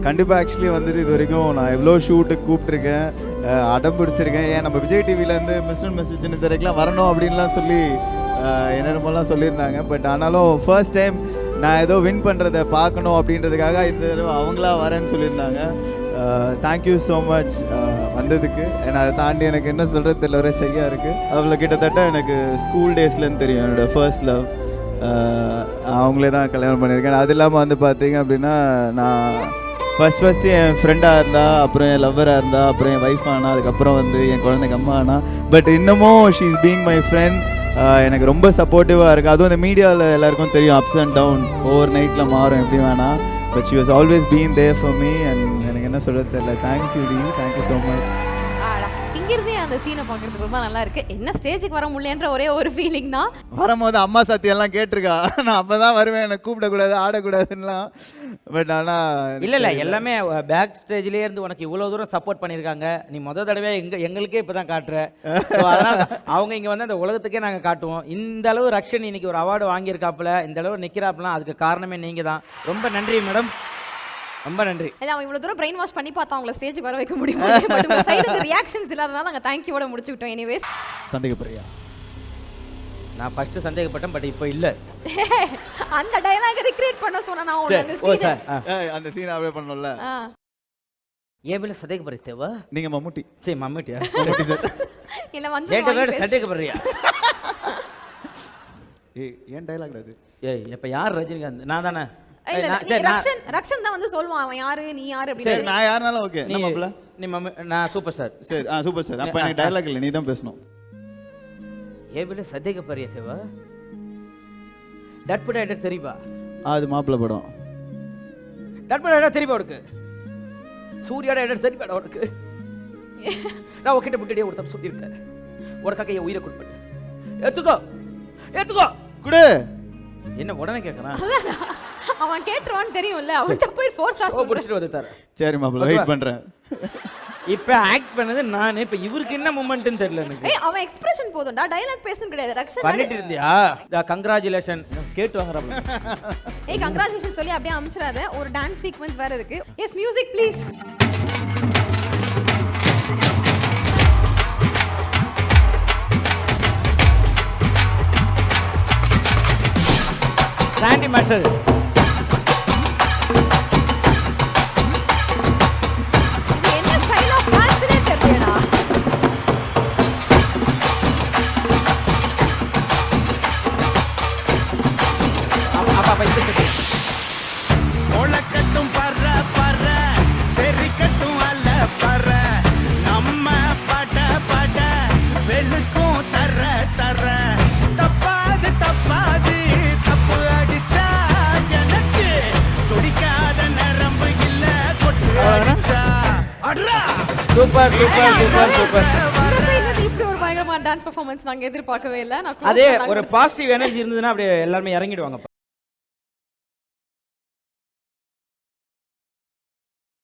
கண்டிப்பாக ஆக்சுவலி வந்துட்டு இது வரைக்கும் நான் எவ்வளோ ஷூட்டுக்கு கூப்பிட்ருக்கேன், அடம் பிடிச்சிருக்கேன். ஏன் நம்ம விஜய் டிவிலேருந்து மிஸ்டர் மிஸ்டர் சின்ன திரைக்கெலாம் வரணும் அப்படின்லாம் சொல்லி என்னென்னமோலாம் சொல்லியிருந்தாங்க. பட் ஆனாலும் ஃபர்ஸ்ட் டைம் நான் ஏதோ வின் பண்ணுறதை பார்க்கணும் அப்படின்றதுக்காக இந்த தடவை அவங்களா வரேன்னு சொல்லியிருந்தாங்க. தேங்க்யூ ஸோ மச் வந்ததுக்கு. ஏன்னா அதை தாண்டி எனக்கு என்ன சொல்கிறது தெரியல, ஒரே ஷையாக இருக்குது. அதில் கிட்டத்தட்ட எனக்கு ஸ்கூல் டேஸ்லேருந்து தெரியும் என்னோடய ஃபர்ஸ்ட் லவ். அவங்களே தான் கல்யாணம் பண்ணியிருக்கேன். அது இல்லாமல் வந்து பார்த்தீங்க அப்படின்னா நான் ஃபஸ்ட்டு என் ஃப்ரெண்டாக இருந்தா, அப்புறம் என் லவ்வராக இருந்தா, அப்புறம் என் ஒய்ஃப் ஆனா, அதுக்கப்புறம் வந்து என் குழந்தைங்க அம்மா ஆனா. பட் இன்னமும் she is being my friend. எனக்கு ரொம்ப சப்போர்ட்டிவாக இருக்குது. அதுவும் இந்த மீடியாவில் எல்லாருக்கும் தெரியும் அப்ஸ் அண்ட் டவுன், ஓவர் நைட்டில் மாறும் எப்படி வேணாம். But she was always been there for me. And எனக்கு என்ன சொல்கிறது தெரியல. தேங்க்யூ டி, தேங்க்யூ ஸோ மச். இங்கிருந்தே அந்த சீனை பார்க்கறதுக்கு ரொம்ப நல்லா இருக்கு. என்ன ஸ்டேஜுக்கு வர முடியலன்ற ஒரே ஒரு ஃபீலிங் தான். வரும்போது அம்மா சத்தியெல்லாம் கேட்டிருக்கா, நான் அப்போ தான் வருவேன், எனக்கு கூப்பிடக்கூடாது ஆடக்கூடாதுன்னெலாம். பட் ஆனால் இல்லை எல்லாமே பேக் ஸ்டேஜ்லேயே இருந்து உனக்கு இவ்வளோ தூரம் சப்போர்ட் பண்ணியிருக்காங்க. நீ மொதல் தடவை எங்களுக்கே இப்போ தான் காட்டுற. அதனால் அவங்க இங்கே வந்து அந்த உலகத்துக்கே நாங்கள் காட்டுவோம். இந்த அளவு ரக்ஷன் இன்னைக்கு ஒரு அவார்டு வாங்கியிருக்காப்புல, இந்த அளவு நிற்கிறாப்புலாம், அதுக்கு காரணமே நீங்கள் தான். ரொம்ப நன்றி மேடம், ரொம்ப நன்றி. இல்ல அவன் இவ்வளவு தூரம் பிரெயின் வாஷ் பண்ணி பார்த்தா அவங்கள ஸ்டேஜுக்கு வர வைக்க முடியும். பட் உங்க சைடுல ரியாக்ஷன்ஸ் இல்லாதனால நாங்க தேங்க்யூவோட முடிச்சுக்கிட்டோம். எனிவேஸ் சந்தேகப்படுறியா? நான் ஃபர்ஸ்ட் சந்தேகப்பட்டேன், பட் இப்போ இல்லை. அந்த டயலாக் ரீக்ரியேட் பண்ண சொன்னா நான் உங்களுக்கு ஓ அந்த சார், சீன் அந்த சீன் அப்படியே பண்ணணும்ல. ஏன் மேலே சந்தேகப்படுறேவா? நீங்கள் மம்முட்டி. சரி மம்மிட்டியா? இல்ல வந்து ஏன் சந்தேகப்படுறியா? ஏன் டைலாக் அது? ஏய் இப்போ யார் ரஜினிகாந்த்? நான் தானே. ரக்ஷன் தான் வந்து சொல்லுவான் அவன் யாரு நீ யாரு அப்படி. சரி நான் யாருனாலும் ஓகே. நீ மம்மி, நான் சூப்பர் ஸ்டார். சரி சூப்பர் ஸ்டார். அப்போ எனக்கு டைலாக் இல்லை, நீ தான் பேசணும். ஏன் மேலே சந்தேகப்படுறியா தேவா? டட்பட எடர் தெரியுமா? அது மாப்பிள்ளை படம். டட்பட எடர் தெரியுமா உனக்கு? சூர்யாட எடர் தெரியுமா உனக்கு? நான் உன்கிட்ட முன்னாடியே ஒருத்தர் சொல்லியிருக்கேன், உனக்காக என் உயிரை கொடுப்பேன், எடுத்துக்கோ குடு. என்ன உடனே கேட்கறான்? அவன் கேட்றான்னு தெரியும்ல, அவன்கிட்ட போய் ஃபோர்ஸ் ஆஃப் புடிச்சிட்டு வந்துட்டாரு. சரி மாப்பிள்ளை வெயிட் பண்றேன். இப்போ ஆக்ட் பண்ணது நான். இப்போ இவருக்கு என்ன மூமெண்ட்னு தெரியல எனக்கு. ஏய் அவன் எக்ஸ்பிரஷன் போதும்டா, டயலாக் பேசணும் கிடையாது. ரக்ஷன் பண்ணிட்டு இருந்தியா? கங்க்ராச்சுலேஷன் கேட்டு வாங்குறாப்ல. ஏய் கங்க்ராச்சுலேஷன் சொல்லி அப்படியே அமிச்சிராத, ஒரு டான்ஸ் சீக்வென்ஸ் வேற இருக்கு. Yes music please. Sandy master என்ன ஸ்டைல் ஆஃப் டான்ஸ்னே தெரியலடா. அப்பா இது ஒளக்கட்டும் பர்ற பர்ற தெரிக்கட்டும் அல்ல பர்ற நம்ம பட பட வெளுக்கும் தர தர தப்பாது தப்பாது தப்பு அடிச்சா எனக்கு துடிக்காத நரம்பு இல்ல கொட்டு அடிச்சா அட்ரா. Super super super super. இந்த சைடுல இப்படி ஒரு பயங்கரமான டான்ஸ் பெர்ஃபார்மன்ஸ் நாங்க எதிர்பார்க்கவே இல்ல. நான் அதே ஒரு பாசிட்டிவ் எனர்ஜி இருந்ததுன்னா அப்படியே எல்லாரும் இறங்கிடுவாங்கப்பா.